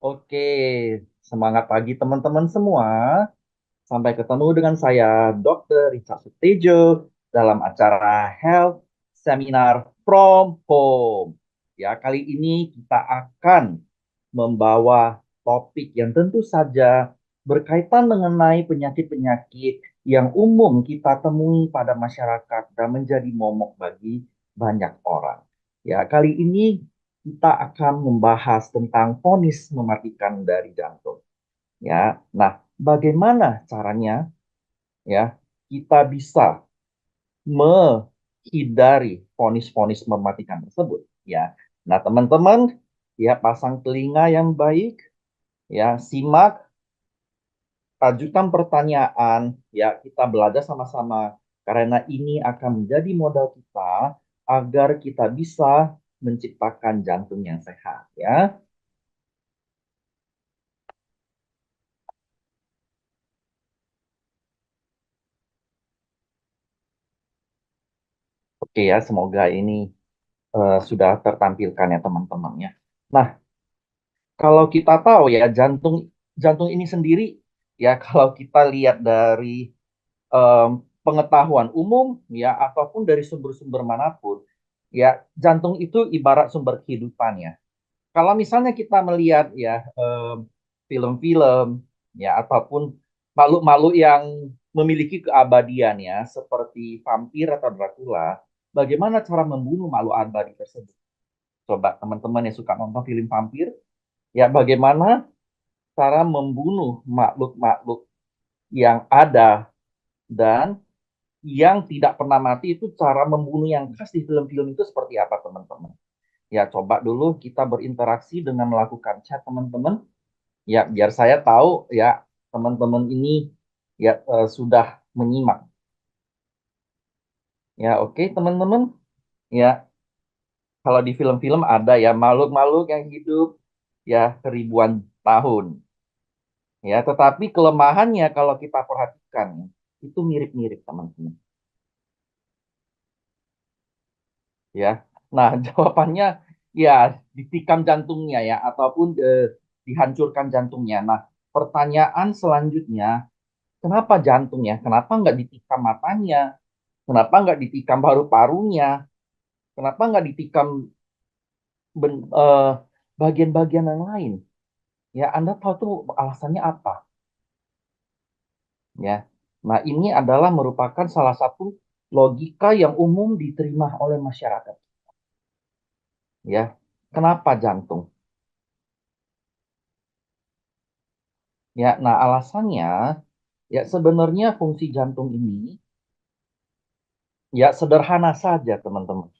Oke, semangat pagi teman-teman semua. Sampai ketemu dengan saya, Dr. Richard Sutejo, dalam acara Health Seminar from Home. Ya, kali ini kita akan membawa topik yang tentu saja berkaitan mengenai penyakit-penyakit yang umum kita temui pada masyarakat dan menjadi momok bagi banyak orang. Ya, kali ini kita akan membahas tentang vonis mematikan dari jantung. Ya, nah, bagaimana caranya ya kita bisa menghindari vonis-vonis mematikan tersebut? Ya, nah teman-teman, ya pasang telinga yang baik, ya simak, ajukan pertanyaan, ya kita belajar sama-sama karena ini akan menjadi modal kita agar kita bisa menciptakan jantung yang sehat, ya. Oke ya, semoga ini sudah tertampilkan ya teman-teman ya. Nah, kalau kita tahu ya jantung jantung ini sendiri ya kalau kita lihat dari em, pengetahuan umum ya ataupun dari sumber-sumber manapun ya jantung itu ibarat sumber kehidupan ya. Kalau misalnya kita melihat ya film-film ya ataupun makhluk-makhluk yang memiliki keabadian ya seperti vampir atau Dracula, bagaimana cara membunuh makhluk abadi tersebut? Coba teman-teman yang suka nonton film vampir, ya bagaimana cara membunuh makhluk-makhluk yang ada dan yang tidak pernah mati itu cara membunuh yang khas di film-film itu seperti apa teman-teman? Ya coba dulu kita berinteraksi dengan melakukan chat teman-teman. Ya biar saya tahu ya teman-teman ini ya sudah menyimak. Ya oke teman-teman. Ya kalau di film-film ada ya makhluk-makhluk yang hidup ya ribuan tahun. Ya, tetapi kelemahannya kalau kita perhatikan itu mirip-mirip teman-teman. Ya, nah jawabannya ya ditikam jantungnya ya ataupun dihancurkan jantungnya. Nah, pertanyaan selanjutnya, kenapa jantungnya? Kenapa nggak ditikam matanya? Kenapa nggak ditikam paru-parunya? Kenapa nggak ditikam bagian-bagian yang lain? Ya, Anda tahu tuh alasannya apa? Ya, nah ini adalah merupakan salah satu logika yang umum diterima oleh masyarakat. Ya, kenapa jantung? Ya, nah alasannya ya sebenarnya fungsi jantung ini ya sederhana saja teman-teman.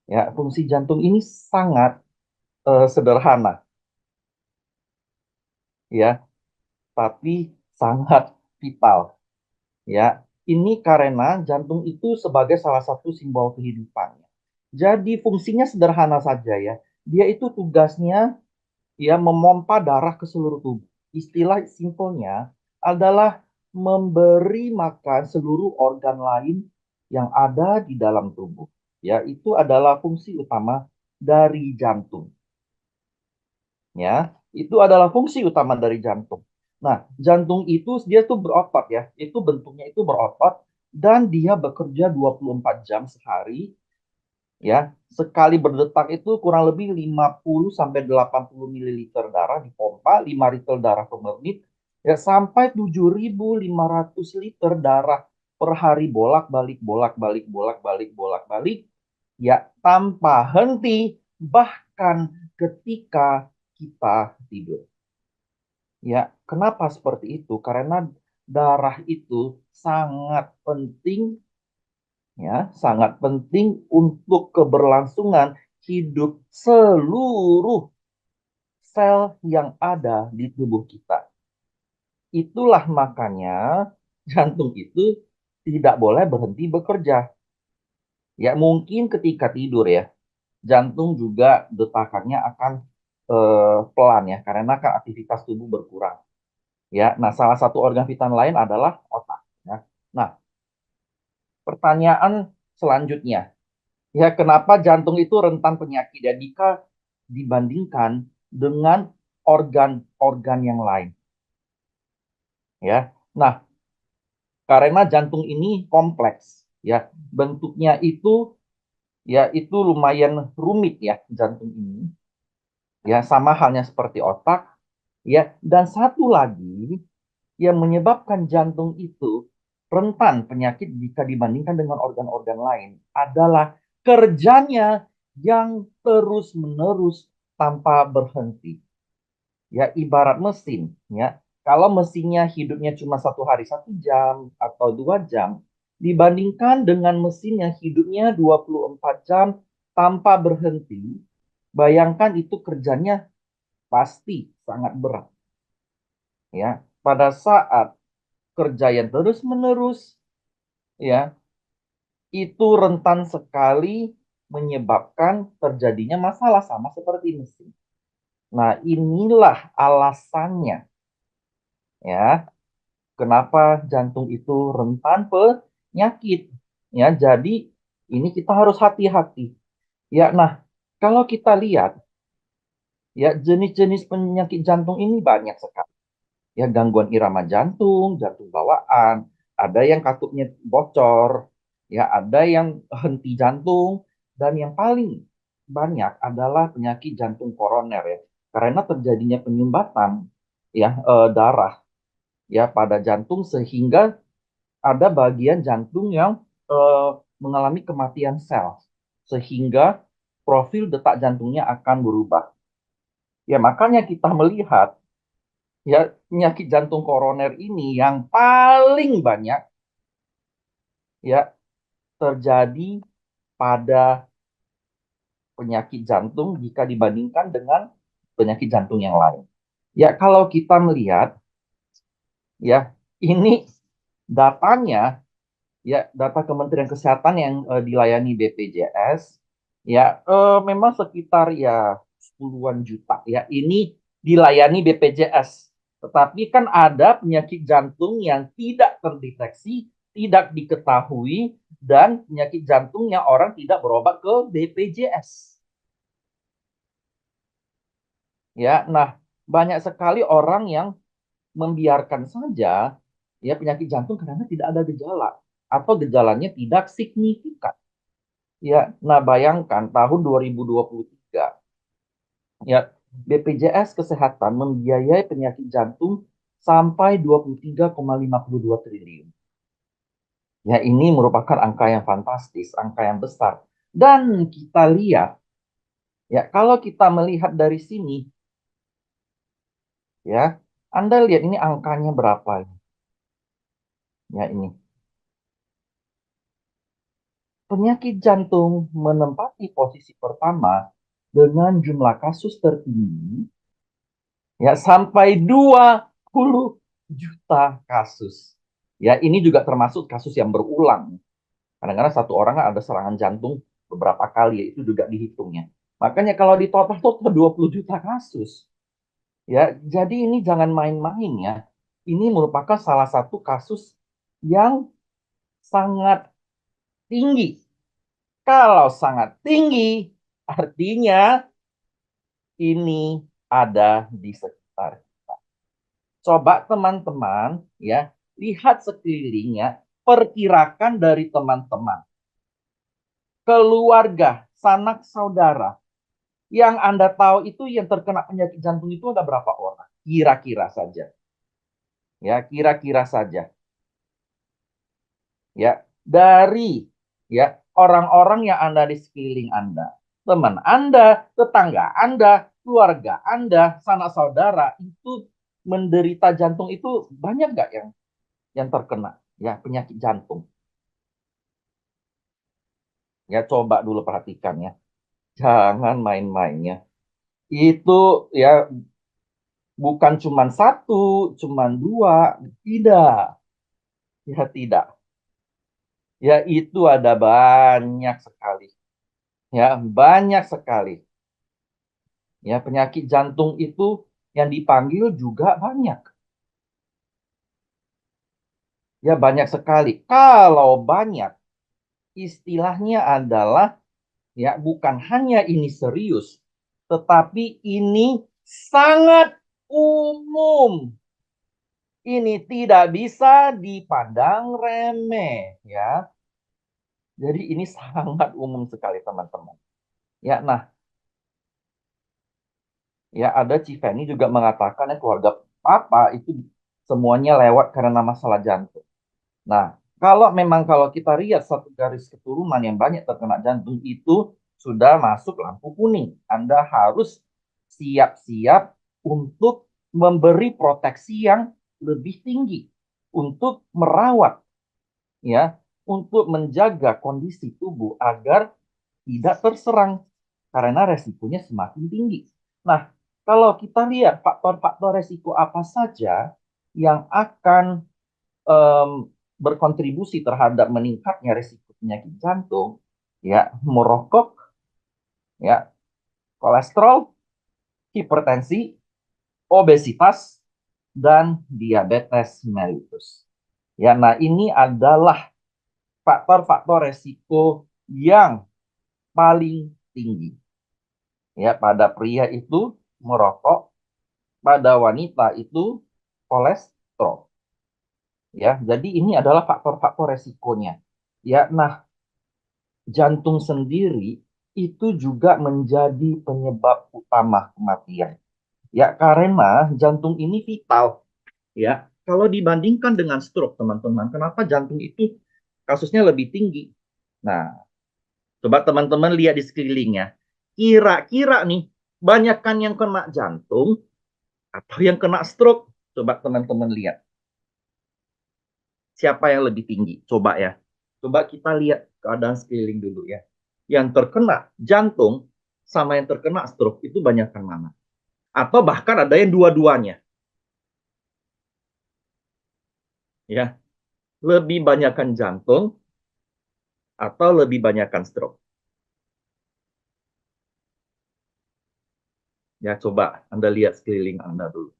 Ya, fungsi jantung ini sangat sederhana ya, tapi sangat vital ya. Ini karena jantung itu sebagai salah satu simbol kehidupan. Jadi fungsinya sederhana saja ya. Dia itu tugasnya ya memompa darah ke seluruh tubuh. Istilah simpelnya adalah memberi makan seluruh organ lain yang ada di dalam tubuh. Ya, itu adalah fungsi utama dari jantung. Ya, itu adalah fungsi utama dari jantung. Nah, jantung itu dia tuh berotot ya. Itu bentuknya itu berotot dan dia bekerja 24 jam sehari ya. Sekali berdetak itu kurang lebih 50 sampai 80 mililiter darah dipompa, 5 liter darah per menit ya sampai 7.500 liter darah per hari bolak-balik bolak-balik bolak-balik bolak-balik ya tanpa henti bahkan ketika kita tidur. Ya, kenapa seperti itu? Karena darah itu sangat penting ya, sangat penting untuk keberlangsungan hidup seluruh sel yang ada di tubuh kita. Itulah makanya jantung itu tidak boleh berhenti bekerja. Ya, mungkin ketika tidur ya, jantung juga detakannya akan pelan ya, karena kan aktivitas tubuh berkurang. Ya, nah salah satu organ vital lain adalah otak. Ya. Nah, pertanyaan selanjutnya, ya, kenapa jantung itu rentan penyakit ya jika dibandingkan dengan organ-organ yang lain. Ya, nah karena jantung ini kompleks, ya bentuknya itu ya itu lumayan rumit ya jantung ini. Ya sama halnya seperti otak. Ya dan satu lagi yang menyebabkan jantung itu rentan penyakit jika dibandingkan dengan organ-organ lain adalah kerjanya yang terus-menerus tanpa berhenti. Ya, ibarat mesin, ya. Kalau mesinnya hidupnya cuma 1 hari 1 jam atau 2 jam, dibandingkan dengan mesin yang hidupnya 24 jam tanpa berhenti, bayangkan itu kerjanya pasti sangat berat. Ya, pada saat kerja yang terus-menerus, ya, itu rentan sekali menyebabkan terjadinya masalah sama seperti mesin. Nah, inilah alasannya, ya, kenapa jantung itu rentan penyakit. Ya, jadi ini kita harus hati-hati. Ya, nah, kalau kita lihat, ya jenis-jenis penyakit jantung ini banyak sekali. Ya, gangguan irama jantung, jantung bawaan, ada yang katupnya bocor, ya ada yang henti jantung, dan yang paling banyak adalah penyakit jantung koroner ya, karena terjadinya penyumbatan ya darah ya pada jantung sehingga ada bagian jantung yang eh, mengalami kematian sel sehingga profil detak jantungnya akan berubah. Ya makanya kita melihat ya penyakit jantung koroner ini yang paling banyak ya terjadi pada penyakit jantung jika dibandingkan dengan penyakit jantung yang lain. Ya kalau kita melihat ya ini datanya ya data Kementerian Kesehatan yang dilayani BPJS ya memang sekitar ya 10-an juta ya ini dilayani BPJS. Tetapi kan ada penyakit jantung yang tidak terdeteksi, tidak diketahui dan penyakit jantung yang orang tidak berobat ke BPJS. Ya, nah banyak sekali orang yang membiarkan saja ya penyakit jantung karena tidak ada gejala atau gejalanya tidak signifikan. Ya, nah bayangkan tahun 2023 ya BPJS Kesehatan membiayai penyakit jantung sampai 23,52 triliun. Ya, ini merupakan angka yang fantastis, angka yang besar. Dan kita lihat ya kalau kita melihat dari sini ya, Anda lihat ini angkanya berapa ya ini. Penyakit jantung menempati posisi pertama dengan jumlah kasus tertinggi ya sampai 20 juta kasus. Ya, ini juga termasuk kasus yang berulang. Kadang-kadang satu orang ada serangan jantung beberapa kali, ya, itu juga dihitungnya. Makanya kalau di total 20 juta kasus. Ya, jadi ini jangan main-main ya. Ini merupakan salah satu kasus yang sangat tinggi. Kalau sangat tinggi, artinya ini ada di sekitar. Coba teman-teman ya, lihat sekelilingnya, perkirakan dari teman-teman, keluarga, sanak saudara yang Anda tahu itu yang terkena penyakit jantung itu ada berapa orang? Kira-kira saja. Ya, kira-kira saja. Ya, dari ya orang-orang yang Anda di sekeliling Anda, teman Anda, tetangga Anda, keluarga Anda, sanak saudara itu menderita jantung itu banyak nggak yang terkena ya penyakit jantung. Ya coba dulu perhatikan ya. Jangan main-mainnya. Itu ya bukan cuma satu, cuma dua, tidak. Ya tidak. Ya itu ada banyak sekali. Ya banyak sekali. Ya penyakit jantung itu yang dipanggil juga banyak. Ya banyak sekali. Kalau banyak, istilahnya adalah ya bukan hanya ini serius, tetapi ini sangat umum. Ini tidak bisa dipandang remeh, ya. Jadi ini sangat umum sekali, teman-teman. Ya, nah, ya ada Civeni juga mengatakan ya keluarga papa itu semuanya lewat karena masalah jantung. Nah, kalau kita lihat satu garis keturunan yang banyak terkena jantung itu sudah masuk lampu kuning. Anda harus siap-siap untuk memberi proteksi yang lebih tinggi untuk merawat, ya, untuk menjaga kondisi tubuh agar tidak terserang karena resikonya semakin tinggi. Nah, kalau kita lihat faktor-faktor resiko apa saja yang akan em, berkontribusi terhadap meningkatnya risiko penyakit jantung, ya, merokok, ya, kolesterol, hipertensi, obesitas, dan diabetes mellitus. Ya, nah ini adalah faktor-faktor resiko yang paling tinggi. Ya, pada pria itu merokok, pada wanita itu kolesterol. Ya, jadi ini adalah faktor-faktor resikonya. Ya, nah jantung sendiri itu juga menjadi penyebab utama kematian. Ya, karena jantung ini vital. Ya, kalau dibandingkan dengan stroke, teman-teman, kenapa jantung itu kasusnya lebih tinggi? Nah, coba teman-teman lihat di sekelilingnya. Kira-kira nih, banyakkan yang kena jantung atau yang kena stroke? Coba teman-teman lihat. Siapa yang lebih tinggi? Coba ya. Coba kita lihat keadaan sekeliling dulu ya. Yang terkena jantung sama yang terkena stroke itu banyakkan mana? Atau bahkan ada yang dua-duanya. Ya, lebih banyakkan jantung atau lebih banyakkan stroke. Ya, coba Anda lihat sekeliling Anda dulu.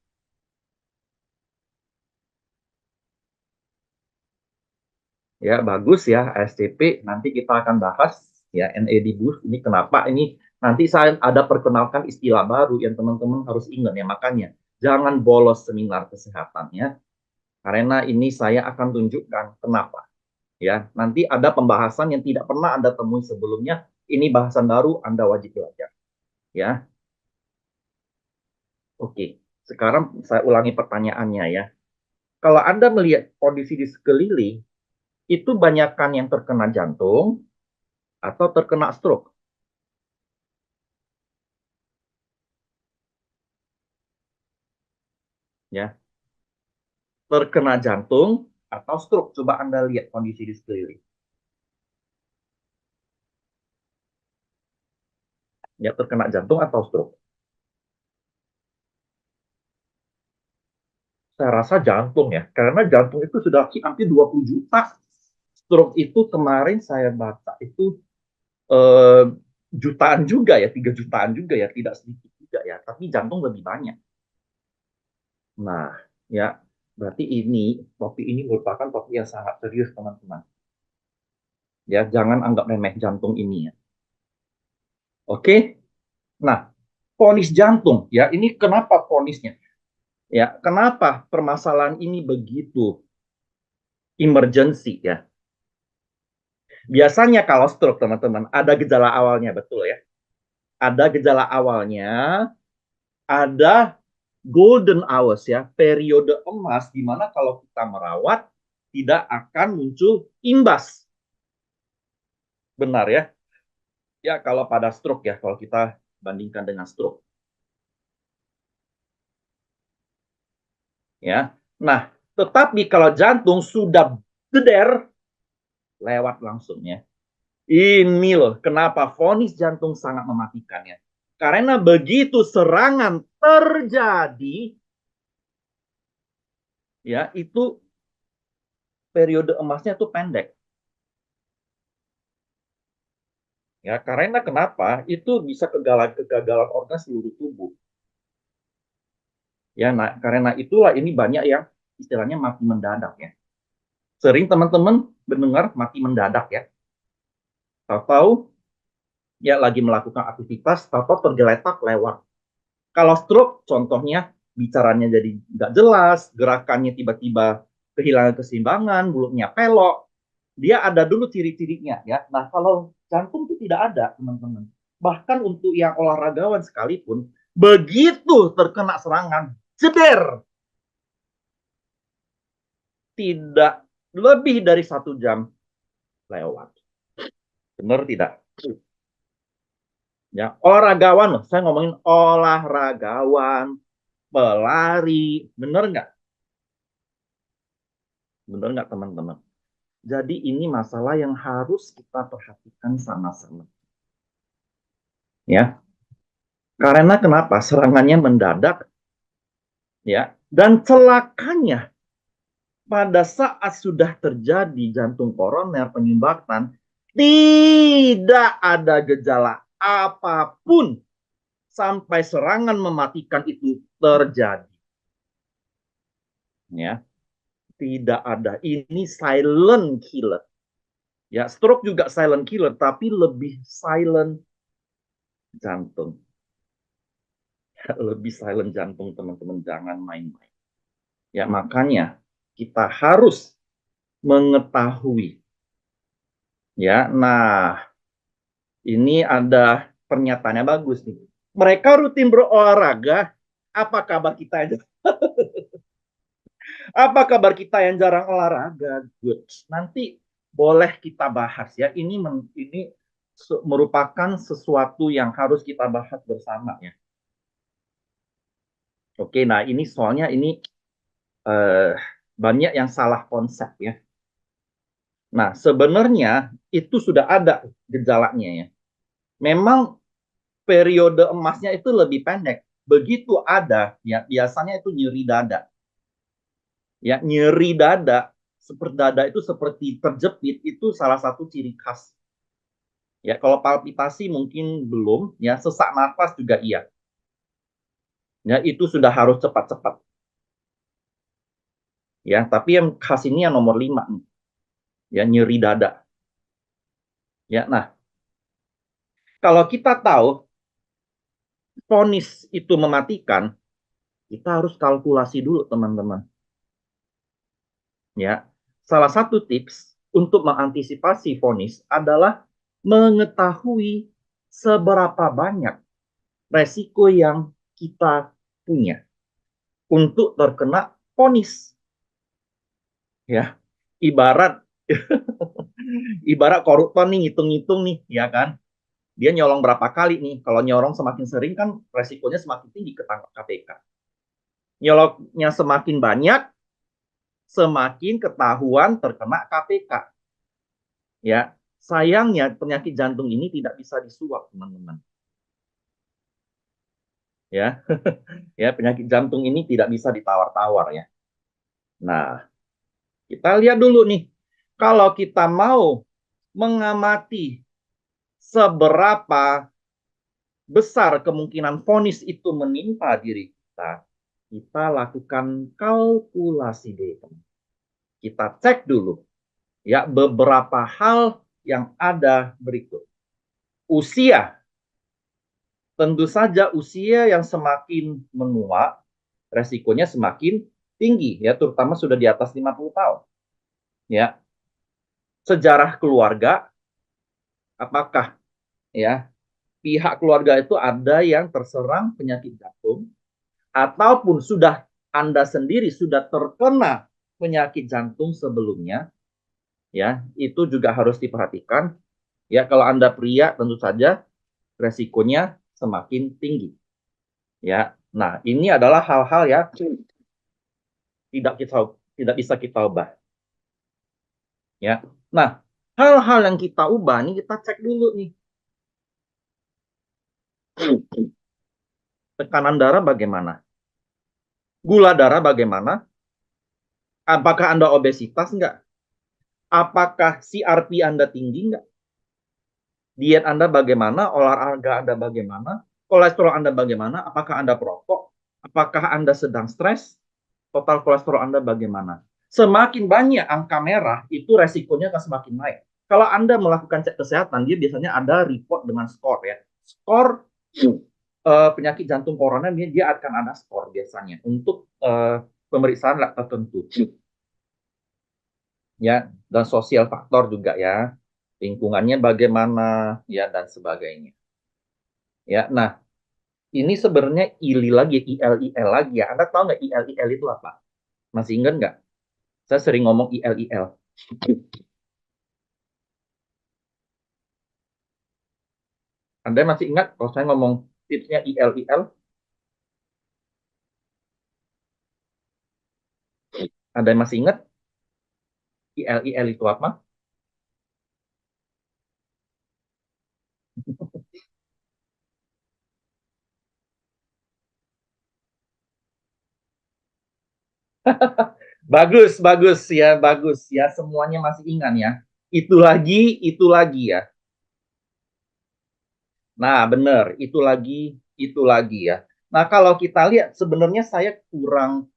Ya, bagus ya ASCP. Nanti kita akan bahas ya NAD boost. Ini kenapa ini nanti saya ada perkenalkan istilah baru yang teman-teman harus ingat ya. Makanya jangan bolos seminar kesehatan ya. Karena ini saya akan tunjukkan kenapa. Ya, nanti ada pembahasan yang tidak pernah Anda temui sebelumnya. Ini bahasan baru Anda wajib belajar. Ya, oke. Sekarang saya ulangi pertanyaannya ya. Kalau Anda melihat kondisi di sekeliling, itu banyakkan yang terkena jantung atau terkena stroke? Ya, terkena jantung atau stroke? Coba Anda lihat kondisi di sekeliling. Ya, terkena jantung atau stroke? Saya rasa jantung ya, karena jantung itu sudah hampir 20 juta. Stroke itu kemarin saya baca itu eh, jutaan juga ya, 3 jutaan juga ya, tidak sedikit juga ya, tapi jantung lebih banyak. Nah, ya, berarti topik ini merupakan topik yang sangat serius, teman-teman. Ya, jangan anggap remeh jantung ini ya. Oke? Nah, vonis jantung ya, ini kenapa vonisnya? Ya, kenapa permasalahan ini begitu emergency ya? Biasanya kalau stroke, teman-teman, ada gejala awalnya, betul ya? Ada gejala awalnya, ada golden hours ya, periode emas di mana kalau kita merawat tidak akan muncul imbas. Benar ya? Ya, kalau pada stroke ya, kalau kita bandingkan dengan stroke. Ya. Nah, tetapi kalau jantung sudah geder, lewat langsung ya. Ini loh, kenapa vonis jantung sangat mematikan ya. Karena begitu serangan terjadi, ya itu periode emasnya tuh pendek. Ya, karena kenapa? Itu bisa kegagalan organ seluruh tubuh. Ya, nah, karena itulah ini banyak yang istilahnya mati mendadak ya. Sering teman-teman mendengar mati mendadak ya. Tahu-tahu ya lagi melakukan aktivitas, tahu-tahu tergeletak lewat. Kalau stroke, contohnya bicaranya jadi nggak jelas, gerakannya tiba-tiba kehilangan keseimbangan, mulutnya pelok. Dia ada dulu ciri-cirinya ya. Nah, kalau jantung itu tidak ada, teman-teman. Bahkan untuk yang olahragawan sekalipun, begitu terkena serangan, ceder. Tidak lebih dari 1 jam lewat. Benar tidak? Ya, olahragawan loh. Saya ngomongin olahragawan, pelari. Benar nggak? Benar nggak, teman-teman? Jadi ini masalah yang harus kita perhatikan sama-sama. Ya, karena kenapa? Serangannya mendadak, ya, dan celakanya pada saat sudah terjadi jantung koroner penyumbatan, tidak ada gejala apapun sampai serangan mematikan itu terjadi. Ya, tidak ada. Ini silent killer. Ya, stroke juga silent killer, tapi lebih silent jantung. Lebih silent jantung, teman-teman. Jangan main-main. Ya, makanya kita harus mengetahui. Ya, nah, ini ada pernyataannya bagus nih. Mereka rutin berolahraga. Apa kabar kita yang apa kabar kita yang jarang olahraga? Good. Nanti boleh kita bahas ya. Ini merupakan sesuatu yang harus kita bahas bersama ya. Oke, nah ini soalnya ini eh, banyak yang salah konsep ya. Nah, sebenarnya itu sudah ada gejalanya ya. Memang periode emasnya itu lebih pendek. Begitu ada, ya biasanya itu nyeri dada. Ya, nyeri dada, seperti dada itu seperti terjepit, itu salah satu ciri khas. Ya, kalau palpitasi mungkin belum, ya sesak nafas juga iya. Ya, itu sudah harus cepat-cepat. Ya, tapi yang khas ini yang nomor 5 nih. Ya, nyeri dada. Ya, nah, kalau kita tahu vonis itu mematikan, kita harus kalkulasi dulu, teman-teman. Ya, salah satu tips untuk mengantisipasi vonis adalah mengetahui seberapa banyak resiko yang kita punya untuk terkena vonis. Ya, ibarat ibarat koruptor nih ngitung-ngitung nih, ya kan? Dia nyolong berapa kali nih? Kalau nyolong semakin sering kan resikonya semakin tinggi ketangkap KPK. Nyolongnya semakin banyak, semakin ketahuan terkena KPK. Ya, sayangnya penyakit jantung ini tidak bisa disuap, teman-teman. Ya, ya penyakit jantung ini tidak bisa ditawar-tawar ya. Nah, kita lihat dulu nih, kalau kita mau mengamati seberapa besar kemungkinan vonis itu menimpa diri kita, kita lakukan kalkulasi dulu. Kita cek dulu ya beberapa hal yang ada berikut. Usia. Tentu saja usia yang semakin menua, resikonya semakin tinggi ya, terutama sudah di atas 50 tahun. Ya. Sejarah keluarga, apakah ya pihak keluarga itu ada yang terserang penyakit jantung ataupun sudah Anda sendiri sudah terkena penyakit jantung sebelumnya, ya, itu juga harus diperhatikan. Ya, kalau Anda pria tentu saja resikonya semakin tinggi. Ya. Nah, ini adalah hal-hal yang tidak bisa kita ubah. Ya. Nah, hal-hal yang kita ubah nih kita cek dulu nih. Tekanan darah bagaimana? Gula darah bagaimana? Apakah Anda obesitas enggak? Apakah CRP Anda tinggi enggak? Diet Anda bagaimana? Olahraga Anda bagaimana? Kolesterol Anda bagaimana? Apakah Anda perokok? Apakah Anda sedang stres? Total kolesterol Anda bagaimana? Semakin banyak angka merah, itu resikonya akan semakin naik. Kalau Anda melakukan cek kesehatan, dia biasanya ada report dengan skor ya. Skor penyakit jantung koroner dia akan ada skor biasanya untuk pemeriksaan lab tertentu, ya, dan sosial faktor juga ya, lingkungannya bagaimana, ya, dan sebagainya. Ya, nah, ini sebenarnya ILI lagi, ILIL lagi ya. Anda tahu nggak ILIL itu apa? Masih ingat nggak? Saya sering ngomong ILIL. Anda masih ingat kalau saya ngomong tipsnya ILIL? Anda masih ingat ILIL itu apa? Bagus, bagus ya, bagus ya. Semuanya masih ingat ya. Itu lagi ya. Nah, benar, itu lagi ya. Nah, kalau kita lihat sebenarnya saya kurang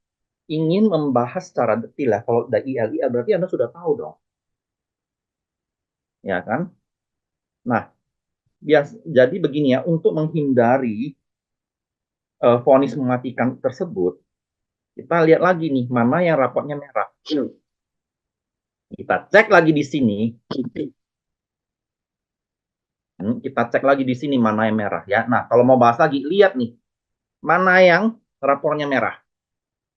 ingin membahas secara detail ya. Kalau dari ILIL berarti Anda sudah tahu dong, ya kan? Nah, jadi begini ya, untuk menghindari vonis mematikan tersebut, kita lihat lagi nih mana yang rapotnya merah. Kita cek lagi di sini. Kita cek lagi di sini mana yang merah ya. Nah, kalau mau bahas lagi, lihat nih mana yang rapornya merah.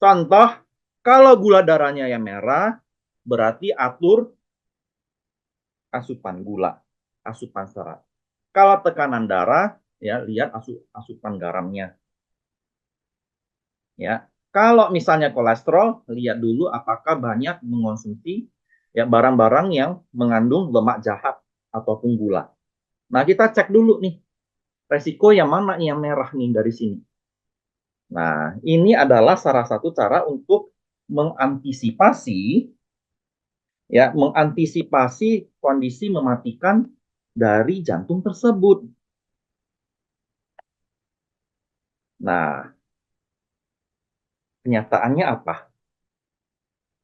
Contoh, kalau gula darahnya yang merah, berarti atur asupan gula, asupan serat. Kalau tekanan darah, ya lihat asupan garamnya. Ya, kalau misalnya kolesterol, lihat dulu apakah banyak mengonsumsi ya barang-barang yang mengandung lemak jahat ataupun gula. Nah, kita cek dulu nih resiko yang mana nih yang merah nih dari sini. Nah, ini adalah salah satu cara untuk mengantisipasi mengantisipasi kondisi mematikan dari jantung tersebut. Nah, kenyataannya apa?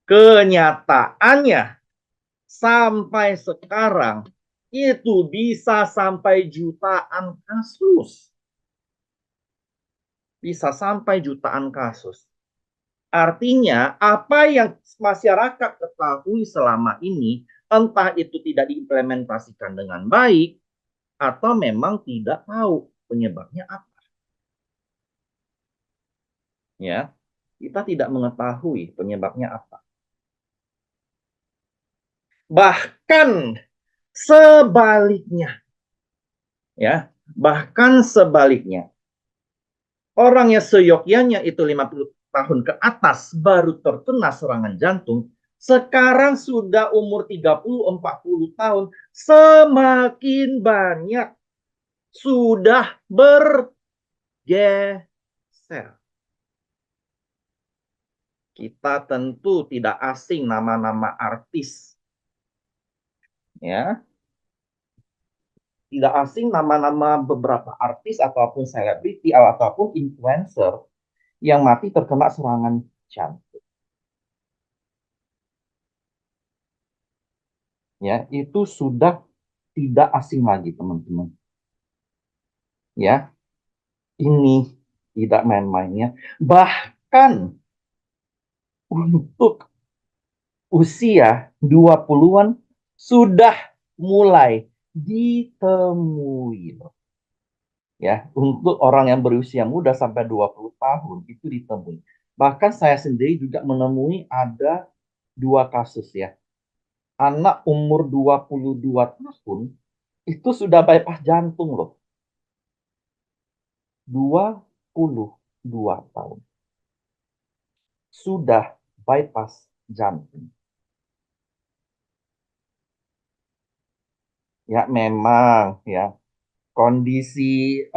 Kenyataannya sampai sekarang itu bisa sampai jutaan kasus. Bisa sampai jutaan kasus. Artinya, apa yang masyarakat ketahui selama ini, entah itu tidak diimplementasikan dengan baik, atau memang tidak tahu penyebabnya apa. Ya, kita tidak mengetahui penyebabnya apa. Bahkan sebaliknya, ya, bahkan sebaliknya, orang yang seyogyanya itu 50 tahun ke atas baru terkena serangan jantung, sekarang sudah umur 30-40 tahun, semakin banyak sudah bergeser. Kita tentu tidak asing nama-nama artis, ya. Tidak asing nama-nama beberapa artis ataupun selebriti ataupun influencer yang mati terkena serangan jantung. Ya, itu sudah tidak asing lagi, teman-teman. Ya, ini tidak main-mainnya. Bahkan untuk usia 20-an sudah mulai ditemui. Ya, untuk orang yang berusia muda sampai 20 tahun itu ditemui. Bahkan saya sendiri juga menemui ada dua kasus ya. Anak umur 22 tahun itu sudah bypass jantung loh. 22 tahun. Sudah bypass jantung. Ya memang ya kondisi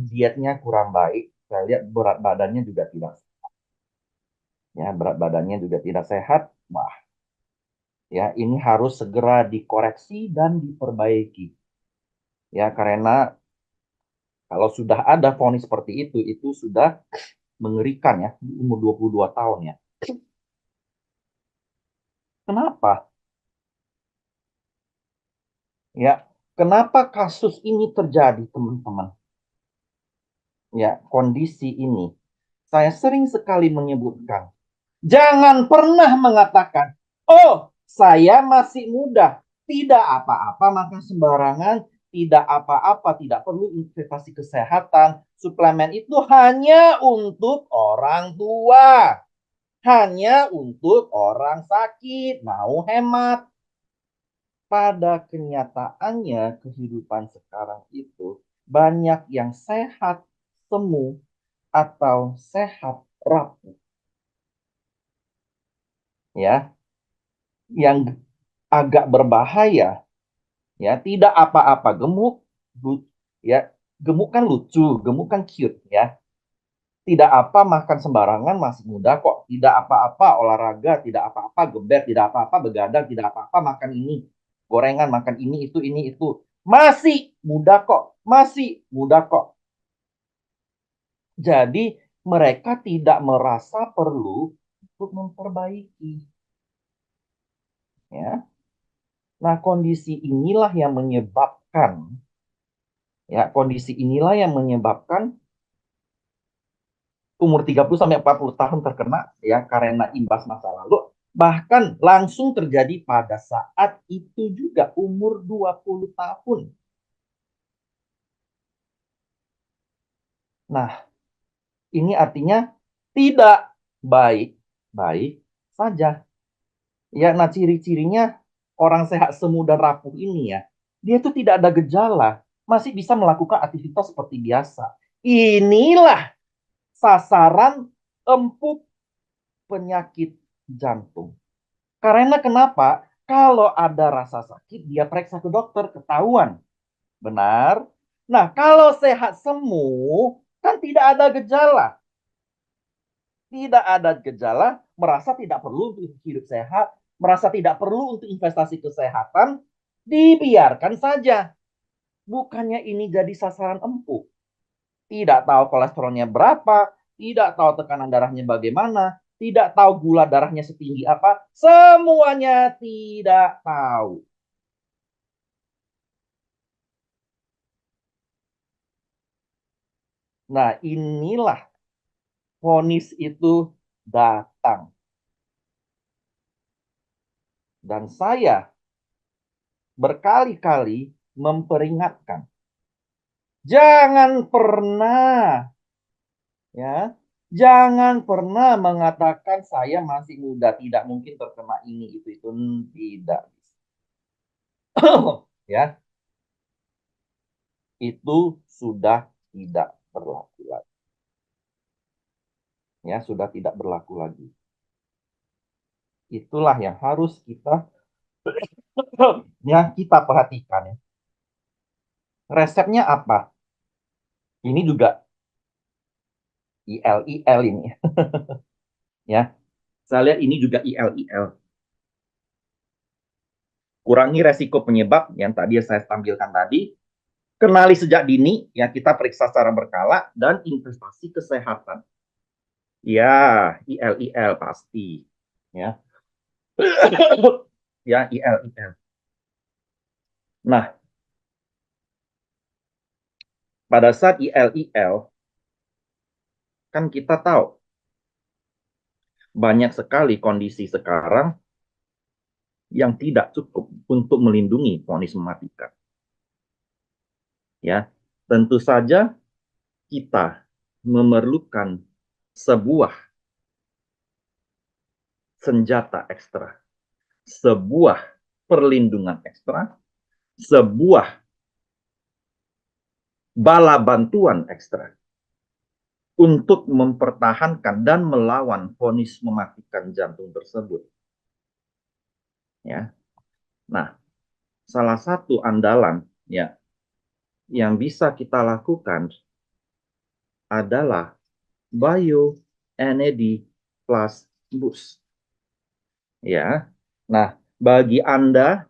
dietnya kurang baik. Saya lihat berat badannya juga tidak sehat. Wah, ya ini harus segera dikoreksi dan diperbaiki. Ya karena kalau sudah ada vonis seperti itu sudah mengerikan ya di umur 22 tahun ya. Kenapa? Ya, kenapa kasus ini terjadi, teman-teman? ya, kondisi ini. Saya sering sekali menyebutkan, jangan pernah mengatakan, oh, saya masih muda, tidak apa-apa makan sembarangan, tidak apa-apa, tidak perlu investasi kesehatan. Suplemen itu hanya untuk orang tua, hanya untuk orang sakit, mau hemat. Pada kenyataannya, kehidupan sekarang itu banyak yang sehat semu atau sehat rapuh, ya, yang agak berbahaya, ya, tidak apa-apa gemuk, ya, gemuk kan lucu, gemuk kan cute, ya, tidak apa makan sembarangan masih muda kok, tidak apa-apa olahraga, tidak apa-apa gebet, tidak apa-apa begadang, tidak apa-apa makan ini gorengan, makan ini itu, masih muda kok, masih muda kok. Jadi mereka tidak merasa perlu untuk memperbaiki, ya. Nah, kondisi inilah yang menyebabkan, ya, kondisi inilah yang menyebabkan umur 30 sampai 40 tahun terkena, ya, karena imbas masa lalu, bahkan langsung terjadi pada saat itu juga umur 20 tahun. Nah, ini artinya tidak baik-baik saja. Ya, nah, ciri-cirinya orang sehat semu dan rapuh ini, ya, dia tuh tidak ada gejala, masih bisa melakukan aktivitas seperti biasa. Inilah sasaran empuk penyakit jantung. Karena kenapa? Kalau ada rasa sakit, dia periksa ke dokter, ketahuan. Benar? Nah, kalau sehat semu, kan tidak ada gejala. Tidak ada gejala, merasa tidak perlu untuk hidup sehat, merasa tidak perlu untuk investasi kesehatan, dibiarkan saja. Bukannya ini jadi sasaran empuk. Tidak tahu kolesterolnya berapa, tidak tahu tekanan darahnya bagaimana, tidak tahu gula darahnya setinggi apa, semuanya tidak tahu. Nah, inilah vonis itu datang. Dan saya berkali-kali memperingatkan, jangan pernah, ya, jangan pernah mengatakan saya masih muda, tidak mungkin terkena ini itu tidak. Ya, itu sudah tidak berlaku lagi. Ya, sudah tidak berlaku lagi. Itulah yang harus kita perhatikan, ya. Resepnya apa? Ini juga ILIL ini, ya. Saya lihat ini juga ILIL. Kurangi resiko penyebab yang tadi saya tampilkan tadi. Kenali sejak dini, ya, kita periksa secara berkala, dan investasi kesehatan. Ya, ILIL pasti, ya. Ya, ILIL. Nah, pada saat ILIL, kan kita tahu banyak sekali kondisi sekarang yang tidak cukup untuk melindungi vonis mematikan. Ya, tentu saja kita memerlukan sebuah senjata ekstra, sebuah perlindungan ekstra, sebuah bala bantuan ekstra untuk mempertahankan dan melawan vonis mematikan jantung tersebut. Ya. Nah, salah satu andalan, ya, yang bisa kita lakukan adalah BioNAD Plus Boost. Ya. Nah, bagi Anda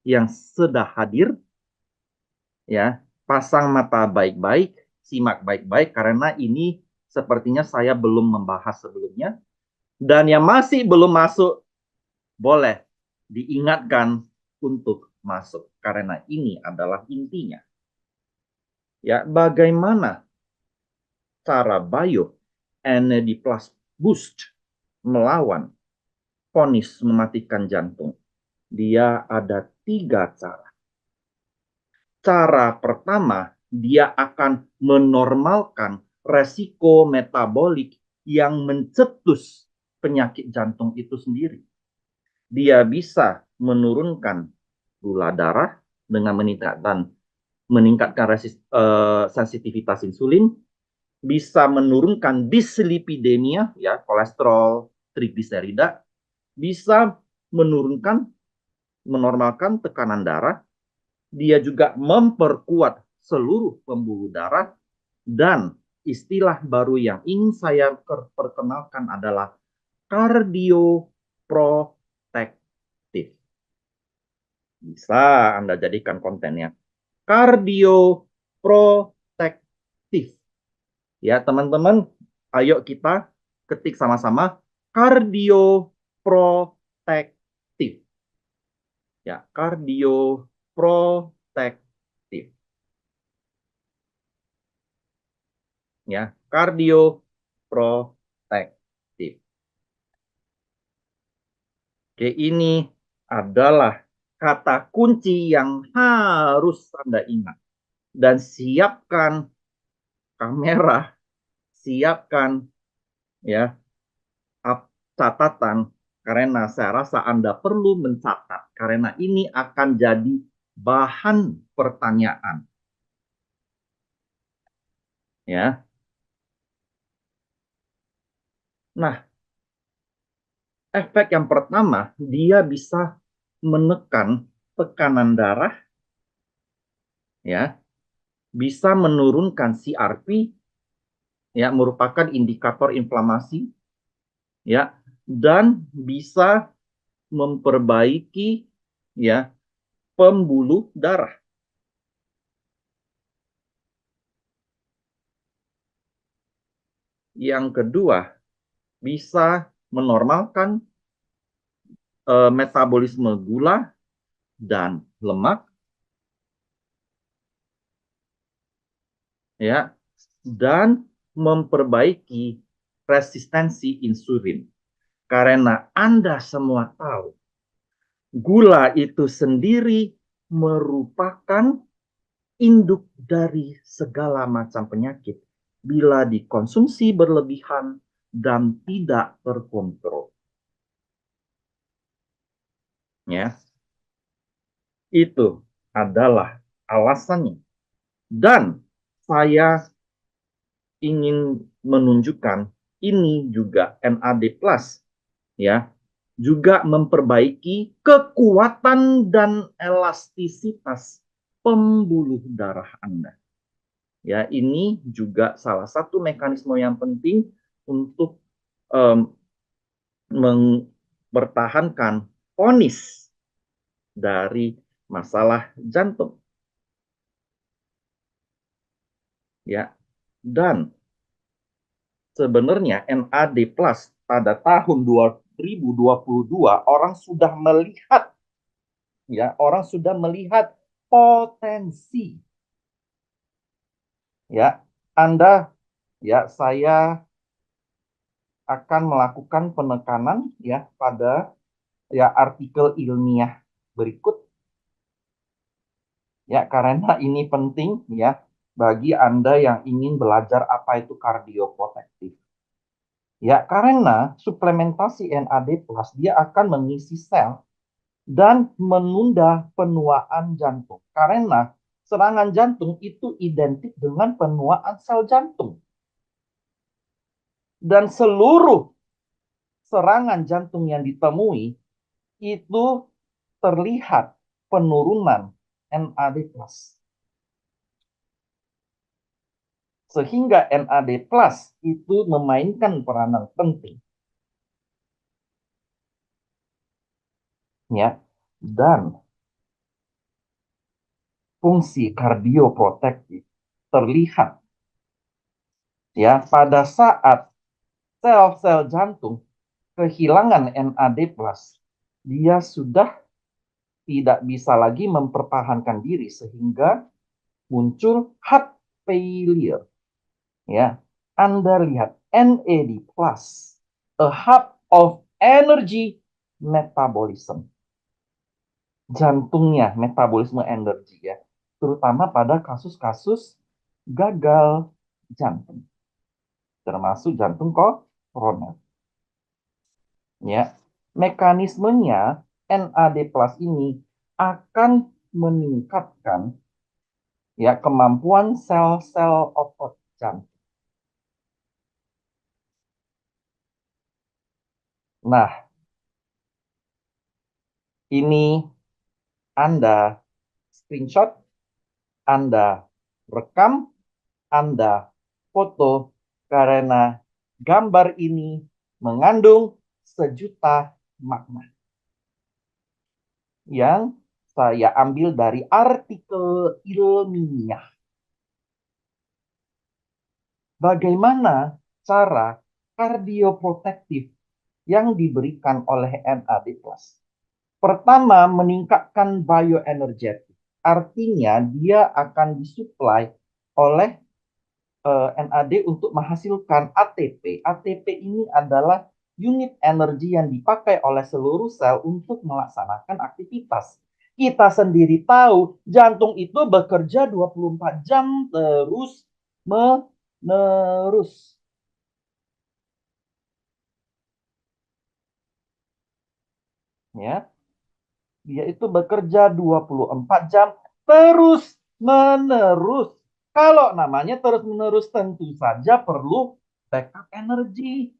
yang sudah hadir, ya, pasang mata baik-baik, simak baik-baik karena ini sepertinya saya belum membahas sebelumnya, dan yang masih belum masuk boleh diingatkan untuk masuk karena ini adalah intinya. Ya, bagaimana cara NAD+ boost melawan vonis mematikan jantung? Dia ada 3 cara. Cara pertama, dia akan menormalkan resiko metabolik yang mencetus penyakit jantung itu sendiri. Dia bisa menurunkan gula darah dengan meningkatkan sensitivitas insulin, bisa menurunkan dislipidemia, ya, kolesterol, trigliserida, bisa menormalkan tekanan darah, dia juga memperkuat seluruh pembuluh darah, dan istilah baru yang ingin saya perkenalkan adalah kardioprotektif. Bisa Anda jadikan kontennya. Kardioprotektif. Ya, teman-teman, ayo kita ketik sama-sama kardioprotektif. Ya, kardioprotektif. Ya, kardioprotektif. Oke, ini adalah kata kunci yang harus Anda ingat. Dan siapkan kamera, siapkan ya catatan, karena saya rasa Anda perlu mencatat, karena ini akan jadi bahan pertanyaan. Ya. Nah, efek yang pertama, dia bisa menekan tekanan darah, ya, bisa menurunkan CRP, ya, merupakan indikator inflamasi, ya, dan bisa memperbaiki, ya, pembuluh darah. Yang kedua, bisa menormalkan metabolisme gula dan lemak, ya, dan memperbaiki resistensi insulin. Karena Anda semua tahu, gula itu sendiri merupakan induk dari segala macam penyakit bila dikonsumsi berlebihan dan tidak terkontrol. Ya. Itu adalah alasannya. Dan saya ingin menunjukkan ini juga NAD+, ya, juga memperbaiki kekuatan dan elastisitas pembuluh darah Anda. Ya, ini juga salah satu mekanisme yang penting untuk mempertahankan vonis dari masalah jantung. Ya, dan sebenarnya NAD+ pada tahun 2022 orang sudah melihat, ya, orang sudah melihat potensi. Ya, Anda, ya, saya akan melakukan penekanan, ya, pada, ya, artikel ilmiah berikut, ya, karena ini penting, ya, bagi Anda yang ingin belajar apa itu kardioprotektif. Ya, karena suplementasi NAD+ dia akan mengisi sel dan menunda penuaan jantung. Karena serangan jantung itu identik dengan penuaan sel jantung. Dan seluruh serangan jantung yang ditemui itu terlihat penurunan NAD+. Sehingga NAD+ itu memainkan peranan penting. Ya, dan fungsi kardioprotektif terlihat, ya, pada saat sel-sel jantung kehilangan NAD+, dia sudah tidak bisa lagi mempertahankan diri sehingga muncul heart failure. Ya. Anda lihat NAD+, a hub of energy metabolism. Jantungnya metabolisme energi ya, terutama pada kasus-kasus gagal jantung, termasuk jantung koroner. Ya, mekanismenya NAD+ ini akan meningkatkan ya kemampuan sel-sel otot jantung. Nah, ini Anda screenshot, Anda rekam, Anda foto, karena gambar ini mengandung sejuta makna yang saya ambil dari artikel ilmiah. Bagaimana cara kardioprotektif yang diberikan oleh NAD+. Pertama, meningkatkan bioenergetik. Artinya dia akan disuplai oleh NAD untuk menghasilkan ATP. ATP ini adalah unit energi yang dipakai oleh seluruh sel untuk melaksanakan aktivitas. Kita sendiri tahu jantung itu bekerja 24 jam terus menerus. Ya, dia itu bekerja 24 jam terus menerus. Kalau namanya terus menerus tentu saja perlu backup energi.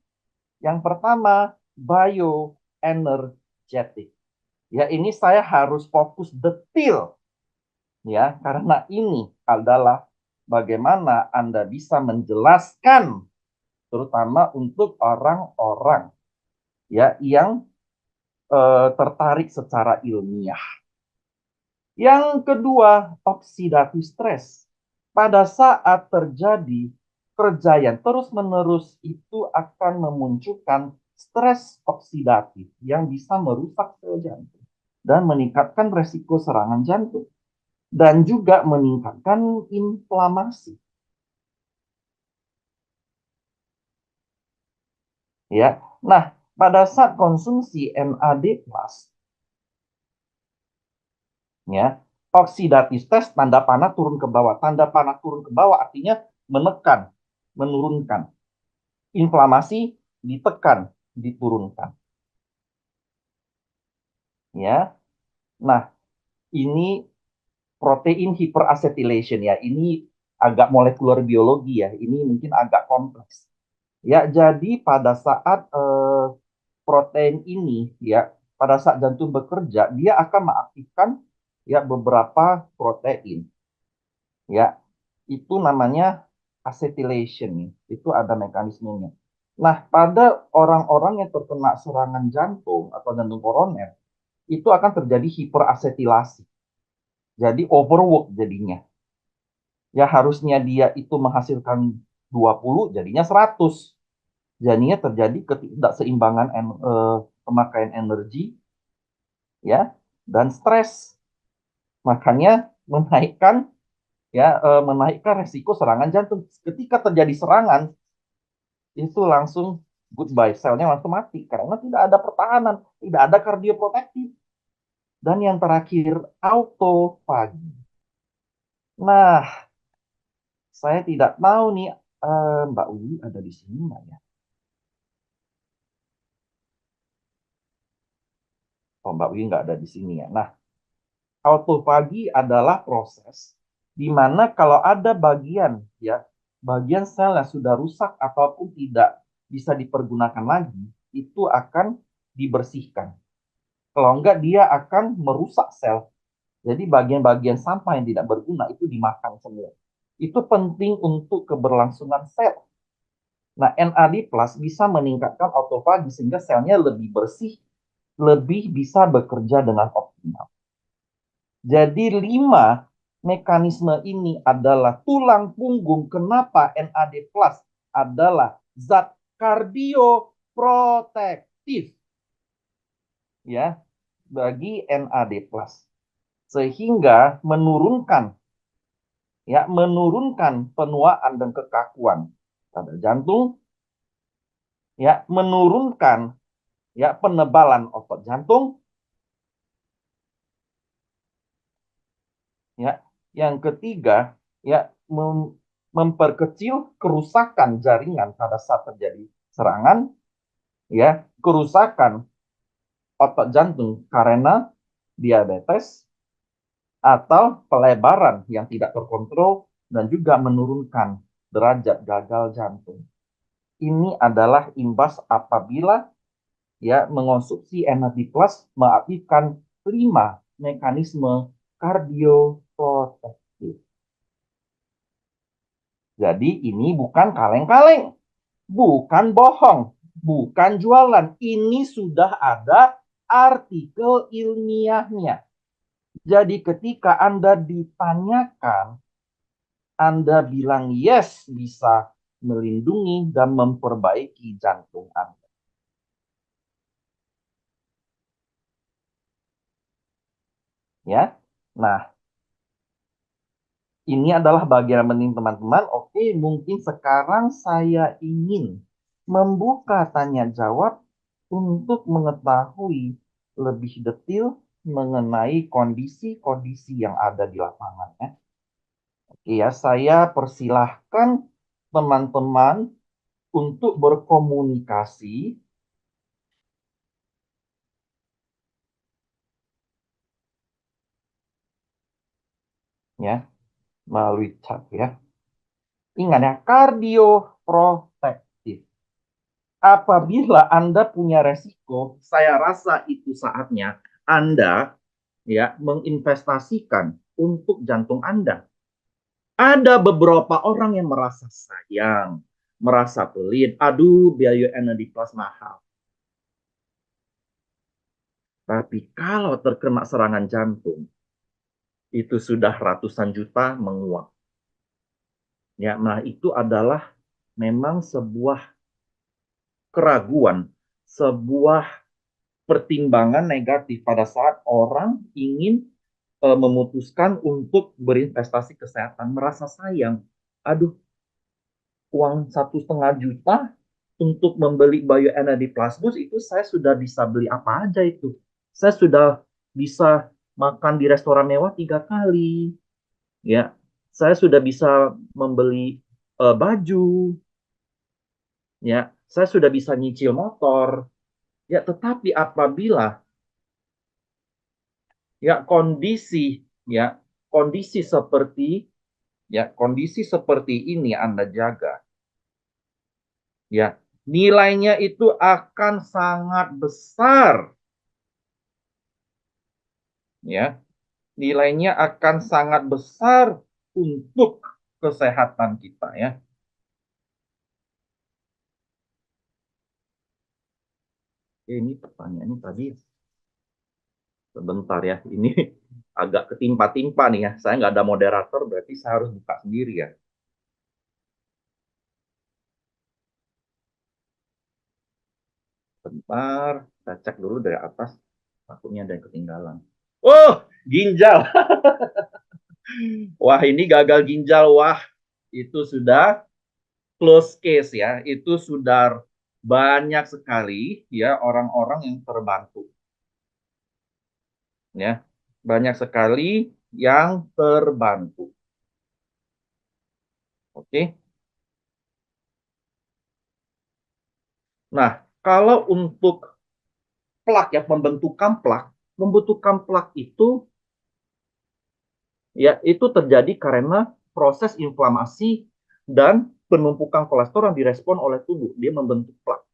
Yang pertama, bioenergetic. Ya, ini saya harus fokus detail ya, karena ini adalah bagaimana Anda bisa menjelaskan terutama untuk orang-orang ya yang tertarik secara ilmiah. Yang kedua, oxidative stress. Pada saat terjadi kerja yang terus-menerus itu akan memunculkan stres oksidatif yang bisa merusak sel jantung dan meningkatkan resiko serangan jantung dan juga meningkatkan inflamasi. Ya. Nah, pada saat konsumsi NAD+, ya, oksidatif stres tanda panah turun ke bawah. Tanda panah turun ke bawah artinya menekan, menurunkan. Inflamasi ditekan, diturunkan. Ya. Nah, ini protein hyperacetylation ya. Ini agak molekuler biologi ya. Ini mungkin agak kompleks. Ya, jadi pada saat protein ini ya, pada saat jantung bekerja, dia akan mengaktifkan ya beberapa protein. Ya, itu namanya acetylation. Itu ada mekanismenya. Nah, pada orang-orang yang terkena serangan jantung atau jantung koroner, itu akan terjadi hiperacetilasi. Jadi overwork jadinya. Ya harusnya dia itu menghasilkan 20, jadinya 100. Jadinya terjadi ketidakseimbangan pemakaian energi ya dan stres. Makanya menaikkan resiko serangan jantung. Ketika terjadi serangan itu langsung goodbye, selnya langsung mati karena tidak ada pertahanan, tidak ada kardioprotektif. Dan yang terakhir, autofagi. Nah, saya tidak tahu nih, Mbak Wiwi ada di sini nggak ya? Oh, Mbak Wiwi nggak ada di sini ya. Nah, autofagi adalah proses di mana kalau ada bagian sel yang sudah rusak ataupun tidak bisa dipergunakan lagi, itu akan dibersihkan. Kalau enggak, dia akan merusak sel. Jadi bagian-bagian sampah yang tidak berguna itu dimakan semua. Itu penting untuk keberlangsungan sel. Nah, NAD+ bisa meningkatkan autofagi sehingga selnya lebih bersih, lebih bisa bekerja dengan optimal. Jadi 5 mekanisme ini adalah tulang punggung kenapa NAD+ adalah zat kardioprotektif ya bagi NAD+. Sehingga menurunkan penuaan dan kekakuan pada jantung, ya, menurunkan ya penebalan otot jantung, ya. Yang ketiga, ya, memperkecil kerusakan jaringan pada saat terjadi serangan, ya, kerusakan otot jantung karena diabetes atau pelebaran yang tidak terkontrol dan juga menurunkan derajat gagal jantung. Ini adalah imbas apabila ya mengonsumsi energi plus mengaktifkan 5 mekanisme kardioprotektif. Jadi ini bukan kaleng-kaleng, bukan bohong, bukan jualan. Ini sudah ada artikel ilmiahnya. Jadi ketika Anda ditanyakan, Anda bilang yes, bisa melindungi dan memperbaiki jantung Anda. Ya. Nah, ini adalah bagian penting teman-teman. Oke, mungkin sekarang saya ingin membuka tanya jawab untuk mengetahui lebih detail mengenai kondisi-kondisi yang ada di lapangan. Oke ya, saya persilahkan teman-teman untuk berkomunikasi ya melalui chat ya. Ingat ya, kardioprotektif. Apabila Anda punya resiko, saya rasa itu saatnya Anda ya menginvestasikan untuk jantung Anda. Ada beberapa orang yang merasa sayang, merasa pelit, aduh biaya energi plus mahal. Tapi kalau terkena serangan jantung, itu sudah ratusan juta menguap. Ya, nah itu adalah memang sebuah keraguan, sebuah pertimbangan negatif pada saat orang ingin memutuskan untuk berinvestasi kesehatan, merasa sayang. Aduh, uang 1,5 juta untuk membeli bioenergy plus boost itu saya sudah bisa beli apa aja itu. Saya sudah bisa makan di restoran mewah 3 kali, ya. Saya sudah bisa membeli baju, ya. Saya sudah bisa nyicil motor, ya. Tetapi apabila ya kondisi seperti kondisi seperti ini Anda jaga, ya, nilainya itu akan sangat besar, ya. Nilainya akan sangat besar untuk kesehatan kita, ya. Ini pertanyaannya tadi sebentar ya, ini agak ketimpa-timpa nih ya. Saya nggak ada moderator, berarti saya harus buka sendiri ya. Bentar, saya cek dulu dari atas. Takutnya ada yang ketinggalan. Oh, ginjal. Wah, ini gagal ginjal. Wah, itu sudah close case ya. Itu sudah banyak sekali ya orang-orang yang terbantu. Ya, banyak sekali yang terbantu. Oke. Nah, kalau untuk plak ya, pembentukan plak itu ya itu terjadi karena proses inflamasi dan penumpukan kolesterol yang direspon oleh tubuh. Dia membentuk plak.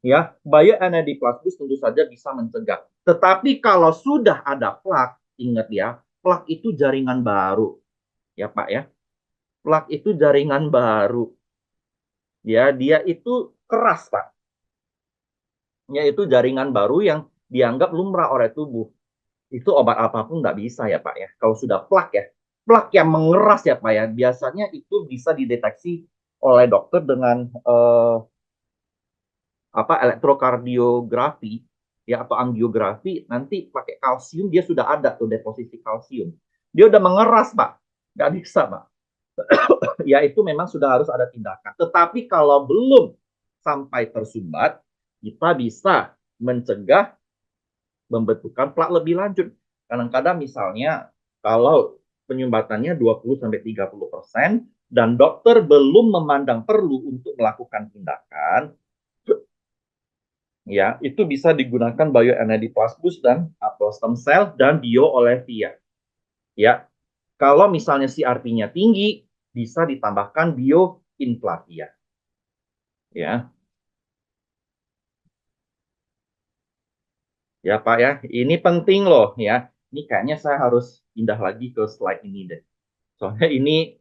Ya, bioenergy plus boost tentu saja bisa mencegah. Tetapi kalau sudah ada plak, ingat ya, plak itu jaringan baru. Ya, Pak ya. Plak itu jaringan baru. Ya, dia itu keras, Pak. Yaitu jaringan baru yang dianggap lumrah oleh tubuh. Itu obat apapun nggak bisa ya Pak ya. Kalau sudah plak ya, plak yang mengeras ya Pak ya, biasanya itu bisa dideteksi oleh dokter dengan elektrokardiografi ya atau angiografi. Nanti pakai kalsium dia sudah ada tuh deposisi kalsium. Dia udah mengeras Pak, nggak bisa Pak. ya itu memang sudah harus ada tindakan. Tetapi kalau belum sampai tersumbat, kita bisa mencegah membentukkan plak lebih lanjut. Kadang-kadang misalnya kalau penyumbatannya 20-30% dan dokter belum memandang perlu untuk melakukan tindakan, ya itu bisa digunakan bioenediplasmus dan apel stem cell dan bioolefia. Ya, kalau misalnya CRP-nya tinggi, bisa ditambahkan bioinflavia. Ya, ya Pak ya, ini penting loh ya. Ini kayaknya saya harus pindah lagi ke slide ini deh. Soalnya ini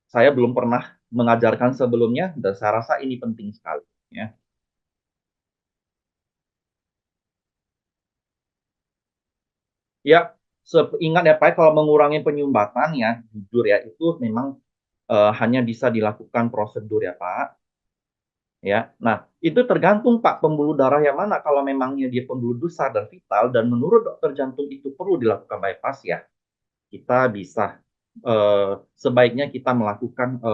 saya belum pernah mengajarkan sebelumnya dan saya rasa ini penting sekali. Ya, ya ingat ya Pak, kalau mengurangi penyumbatan ya, jujur ya, itu memang hanya bisa dilakukan prosedur ya Pak. Ya, nah itu tergantung Pak pembuluh darah yang mana. Kalau memangnya dia pembuluh besar dan vital dan menurut dokter jantung itu perlu dilakukan bypass ya, kita bisa sebaiknya kita melakukan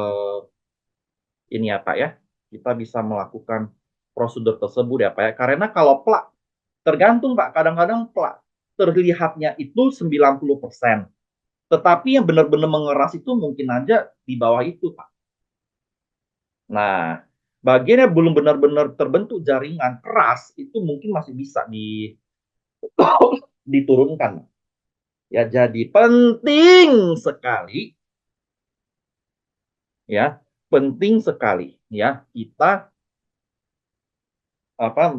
ini ya Pak ya, kita bisa melakukan prosedur tersebut ya Pak ya. Karena kalau plak tergantung Pak, kadang-kadang plak terlihatnya itu 90%, tetapi yang benar-benar mengeras itu mungkin aja di bawah itu Pak. Nah, bagian yang belum benar-benar terbentuk jaringan keras itu mungkin masih bisa diturunkan. Ya, jadi penting sekali ya, penting sekali ya kita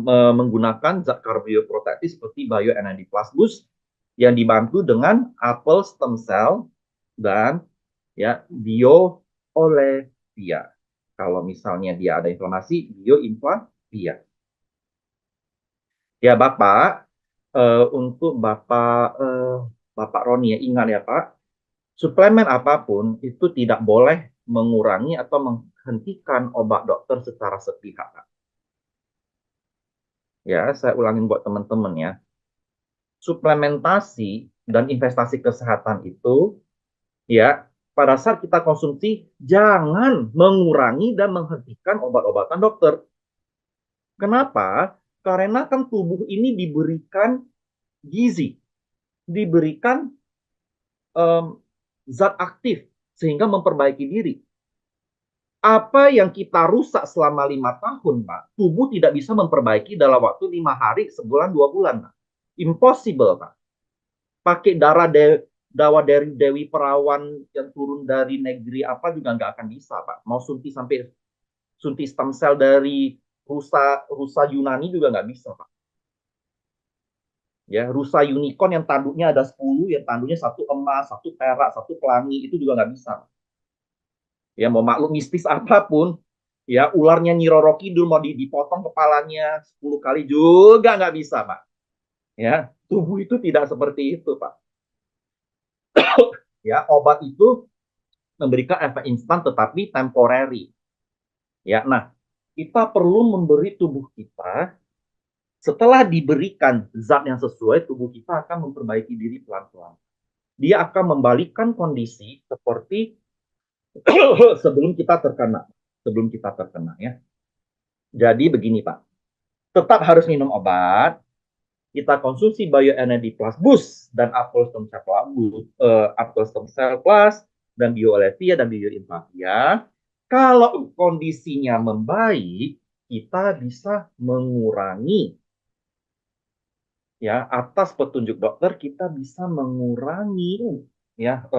menggunakan zat kardioprotektif seperti bioenediplasmus yang dibantu dengan apel stem cell dan ya bioolefia. Kalau misalnya dia ada inflamasi, bioinflavia. Ya Bapak, untuk Bapak Roni ya ingat ya Pak, suplemen apapun itu tidak boleh mengurangi atau menghentikan obat dokter secara sepihak. Ya, saya ulangin buat teman-teman ya. Suplementasi dan investasi kesehatan itu ya pada saat kita konsumsi jangan mengurangi dan menghentikan obat-obatan dokter. Kenapa? Karena kan tubuh ini diberikan gizi, diberikan um, zat aktif sehingga memperbaiki diri. Apa yang kita rusak selama 5 tahun, Pak, tubuh tidak bisa memperbaiki dalam waktu 5 hari, sebulan, 2 bulan, Pak. Impossible, Pak. Pakai dawa dari Dewi Perawan yang turun dari negeri apa juga nggak akan bisa, Pak. Mau sunti stem cell dari rusa rusa Yunani juga nggak bisa, Pak. Ya, rusa unicorn yang tanduknya ada 10, yang tanduknya satu emas, satu perak, satu pelangi, itu juga nggak bisa. Ya mau makhluk mistis apapun, ya ularnya Nyi Roro Kidul mau dipotong kepalanya 10 kali juga nggak bisa Pak. Ya tubuh itu tidak seperti itu Pak. Ya obat itu memberikan efek instan tetapi temporary. Ya nah kita perlu memberi tubuh kita setelah diberikan zat yang sesuai, tubuh kita akan memperbaiki diri pelan-pelan. Dia akan membalikan kondisi seperti sebelum kita terkena, ya. Jadi begini Pak, tetap harus minum obat, kita konsumsi bioenergy plus boost dan apple stem cell plus, apple stem cell plus dan bioolefia dan bioinflavia. Kalau kondisinya membaik, kita bisa mengurangi ya atas petunjuk dokter kita bisa mengurangi ya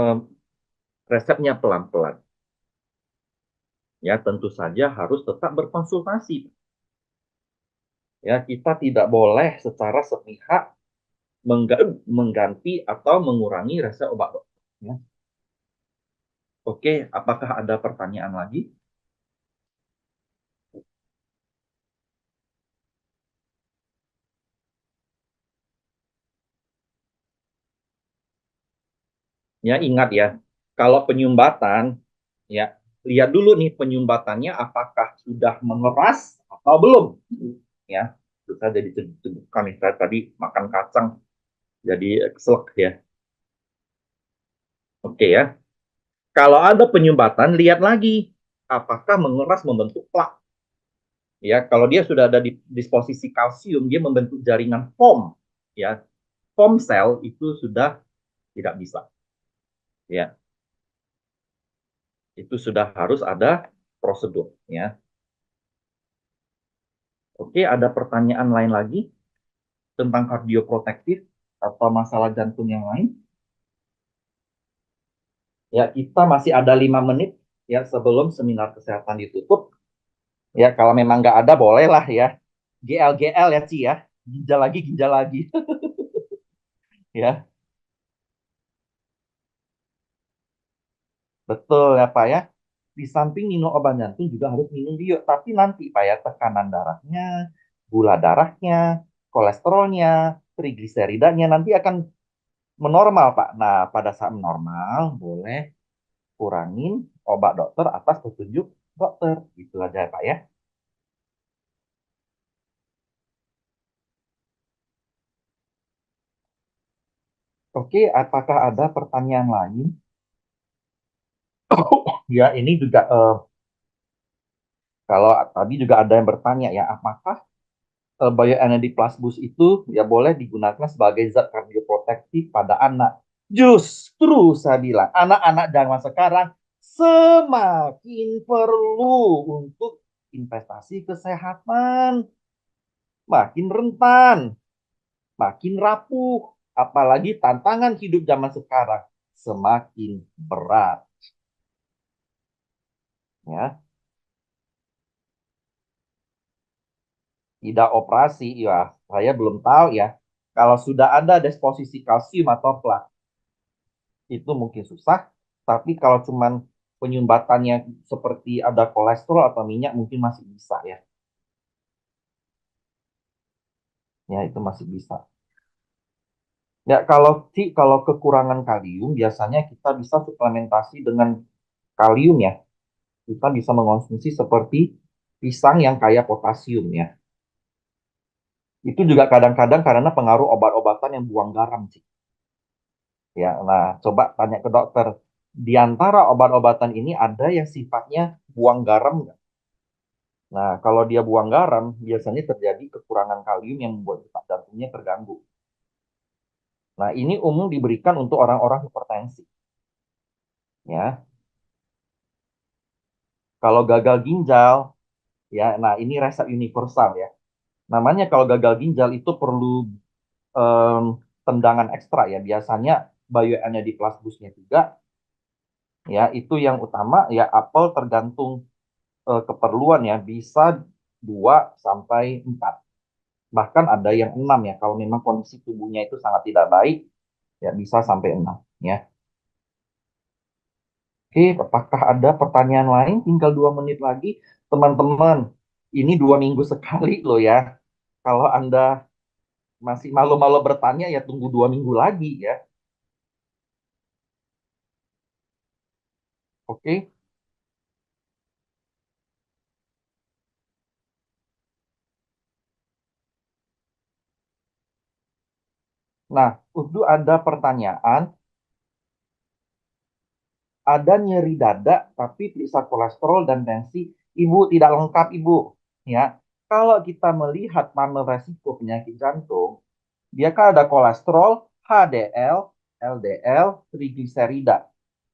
resepnya pelan-pelan. Ya tentu saja harus tetap berkonsultasi. Ya kita tidak boleh secara sepihak mengganti atau mengurangi resep obat dokter. Ya. Oke, apakah ada pertanyaan lagi? Ya, ingat ya, kalau penyumbatan, ya lihat dulu nih penyumbatannya apakah sudah mengeras atau belum. Ya, bisa jadi cegukan nih, saya tadi makan kacang jadi keselak ya. Oke ya. Kalau ada penyumbatan, lihat lagi apakah mengeras membentuk plak. Ya, kalau dia sudah ada di disposisi kalsium, dia membentuk jaringan foam. Ya, foam cell itu sudah tidak bisa. Ya, itu sudah harus ada prosedur. Ya, oke, ada pertanyaan lain lagi tentang kardioprotektif atau masalah jantung yang lain? Ya, kita masih ada 5 menit ya sebelum seminar kesehatan ditutup. Ya, kalau memang nggak ada, bolehlah ya. GL-GL ya, Ci ya. Ginjal lagi, ginjal lagi. Ya, betul ya, Pak ya. Di samping minum obat jantung juga harus minum biok. Tapi nanti, Pak ya, tekanan darahnya, gula darahnya, kolesterolnya, trigliseridanya nanti akan menormal, Pak. Nah, pada saat normal, boleh kurangin obat dokter atas petunjuk dokter. Itu aja, Pak ya. Oke, apakah ada pertanyaan lain? Ya, ini juga kalau tadi juga ada yang bertanya ya, apakah bioenergy plus boost itu ya boleh digunakan sebagai zat kardioprotektif pada anak? Justru saya bilang, anak-anak zaman sekarang semakin perlu untuk investasi kesehatan, makin rentan, makin rapuh, apalagi tantangan hidup zaman sekarang semakin berat, ya. Tidak operasi, ya saya belum tahu ya. Kalau sudah ada deposisi kalsium atau plak, itu mungkin susah. Tapi kalau cuman penyumbatannya seperti ada kolesterol atau minyak, mungkin masih bisa ya. Ya, itu masih bisa. Ya, kalau kekurangan kalium, biasanya kita bisa suplementasi dengan kalium ya. Kita bisa mengonsumsi seperti pisang yang kaya potasium ya. Itu juga kadang-kadang karena pengaruh obat-obatan yang buang garam sih. Ya, nah coba tanya ke dokter. Di antara obat-obatan ini ada yang sifatnya buang garam nggak? Nah, kalau dia buang garam, biasanya terjadi kekurangan kalium yang membuat detak jantungnya terganggu. Nah, ini umum diberikan untuk orang-orang hipertensi. Ya, kalau gagal ginjal, ya, nah ini resep universal ya. Namanya kalau gagal ginjal itu perlu em, tendangan ekstra ya. Biasanya bioenergy plus boostnya juga, ya itu yang utama ya apel tergantung keperluan ya bisa 2 sampai 4. Bahkan ada yang 6 ya. Kalau memang kondisi tubuhnya itu sangat tidak baik, ya bisa sampai 6 ya. Oke, apakah ada pertanyaan lain? Tinggal 2 menit lagi. Teman-teman, ini 2 minggu sekali loh ya. Kalau Anda masih malu-malu bertanya, ya tunggu 2 minggu lagi ya. Oke. Nah, untuk ada pertanyaan, ada nyeri dada tapi periksa kolesterol dan tensi ibu tidak lengkap ibu ya. Kalau kita melihat panel resiko penyakit jantung, dia kan ada kolesterol, HDL, LDL, trigliserida.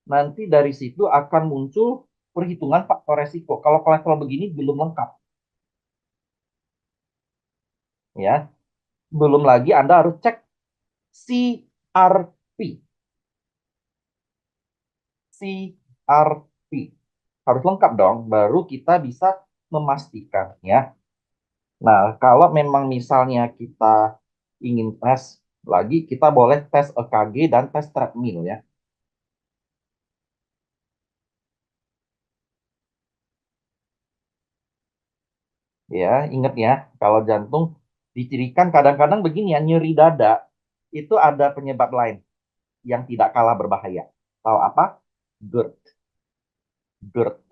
Nanti dari situ akan muncul perhitungan faktor resiko. Kalau kolesterol begini belum lengkap ya. Belum lagi Anda harus cek CRP. CRP harus lengkap dong, baru kita bisa memastikan ya. Nah, kalau memang misalnya kita ingin tes lagi, kita boleh tes EKG dan tes treadmill ya. Ya, ingat ya, kalau jantung dicirikan kadang-kadang begini ya, nyeri dada itu ada penyebab lain yang tidak kalah berbahaya. Tahu apa? GERD. GERD.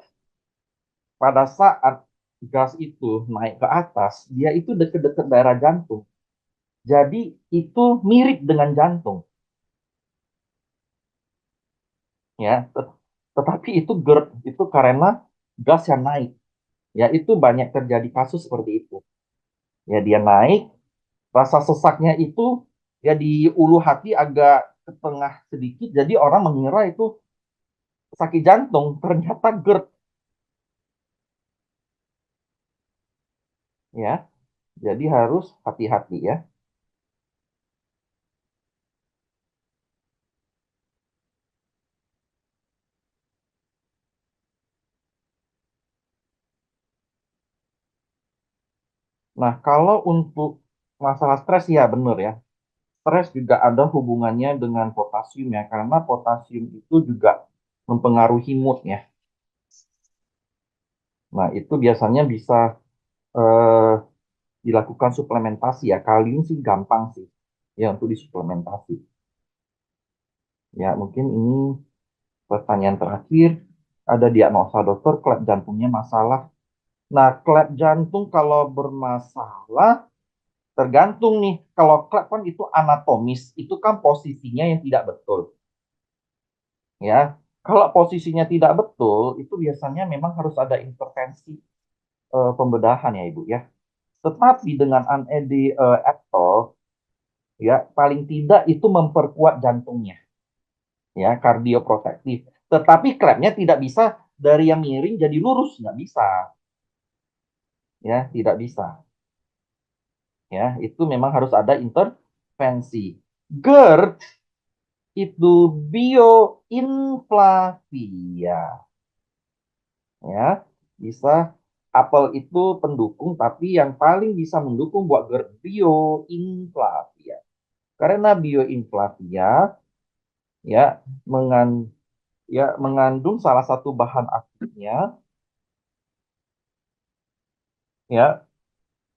Pada saat gas itu naik ke atas, dia itu dekat-dekat daerah jantung. Jadi itu mirip dengan jantung. Ya, Tetapi itu GERD, itu karena gas yang naik. Ya, itu banyak terjadi kasus seperti itu. Ya, dia naik, rasa sesaknya itu ya di ulu hati agak ke tengah sedikit, jadi orang mengira itu sakit jantung, ternyata GERD. Ya, jadi harus hati-hati ya. Nah, kalau untuk masalah stres ya benar ya. Stres juga ada hubungannya dengan potasium ya, karena potasium itu juga mempengaruhi mood ya. Nah, itu biasanya bisa eh, dilakukan suplementasi ya. Kalium sih gampang sih ya untuk disuplementasi. Ya, mungkin ini pertanyaan terakhir. Ada diagnosa dokter klep jantungnya masalah. Nah, klep jantung kalau bermasalah tergantung nih. Kalau klep kan itu anatomis, itu kan posisinya yang tidak betul. Ya, kalau posisinya tidak betul, itu biasanya memang harus ada intervensi pembedahan ya Ibu ya. Tetapi dengan UNED Apple, ya paling tidak itu memperkuat jantungnya, ya kardioprotektif. Tetapi klepnya tidak bisa dari yang miring jadi lurus, nggak bisa, ya tidak bisa. Ya, itu memang harus ada intervensi. GERD itu bioinflavia, ya bisa apel itu pendukung, tapi yang paling bisa mendukung buat GERD bioinflavia. Karena bioinflavia ya mengan ya mengandung salah satu bahan aktifnya ya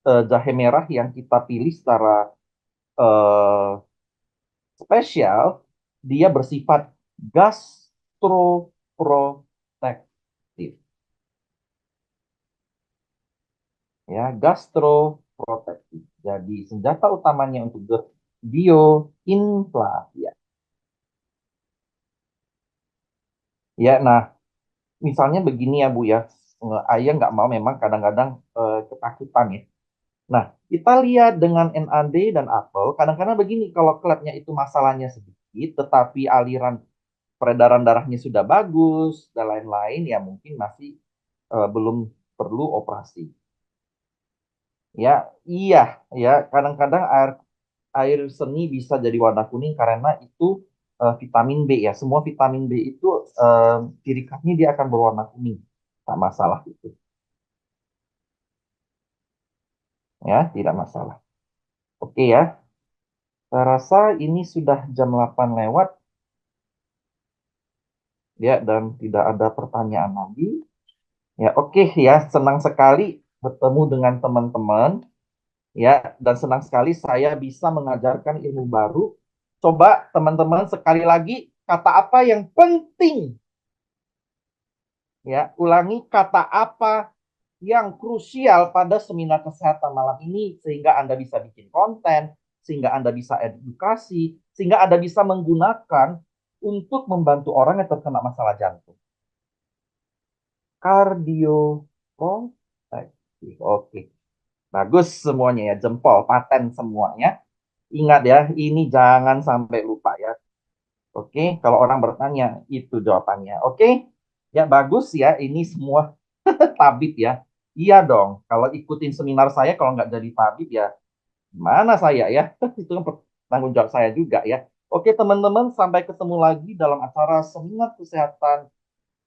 jahe merah yang kita pilih secara eh, spesial, dia bersifat gastroprotektif ya, gastroprotektif. Jadi senjata utamanya untuk bioinflavia. Ya, nah misalnya begini ya Bu ya, ayah nggak mau memang kadang-kadang ketakutan ya. Nah, kita lihat dengan NAD dan apel, kadang-kadang begini, kalau klepnya itu masalahnya sedikit, tetapi aliran peredaran darahnya sudah bagus, dan lain-lain, ya mungkin masih belum perlu operasi. Ya, iya, ya kadang-kadang air air seni bisa jadi warna kuning karena itu vitamin B ya. Semua vitamin B itu ciri khasnya dia akan berwarna kuning. Tak masalah itu. Ya, tidak masalah. Oke ya. Saya rasa ini sudah jam 8 lewat ya dan tidak ada pertanyaan lagi. Ya, oke ya, senang sekali bertemu dengan teman-teman ya dan senang sekali saya bisa mengajarkan ilmu baru. Coba teman-teman sekali lagi kata apa yang penting ya, ulangi kata apa yang krusial pada seminar kesehatan malam ini sehingga Anda bisa bikin konten, sehingga Anda bisa edukasi, sehingga Anda bisa menggunakan untuk membantu orang yang terkena masalah jantung. Kardioprotektif. Oke, bagus semuanya ya, jempol, paten semuanya. Ingat ya, ini jangan sampai lupa ya. Oke, kalau orang bertanya, itu jawabannya. Oke, ya bagus ya, ini semua tabib ya. Iya dong, kalau ikutin seminar saya, kalau nggak jadi tabib ya, mana saya ya? Itu kan tanggung jawab saya juga ya. Oke teman-teman, sampai ketemu lagi dalam acara seminar kesehatan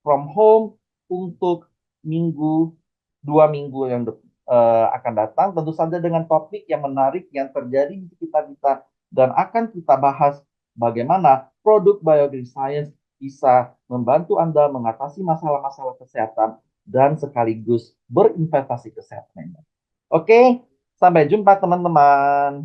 from home untuk minggu 2 minggu yang akan datang. Tentu saja dengan topik yang menarik yang terjadi di sekitar kita dan akan kita bahas bagaimana produk Biogreen Science bisa membantu Anda mengatasi masalah-masalah kesehatan dan sekaligus berinvestasi kesehatan. Oke, sampai jumpa teman-teman.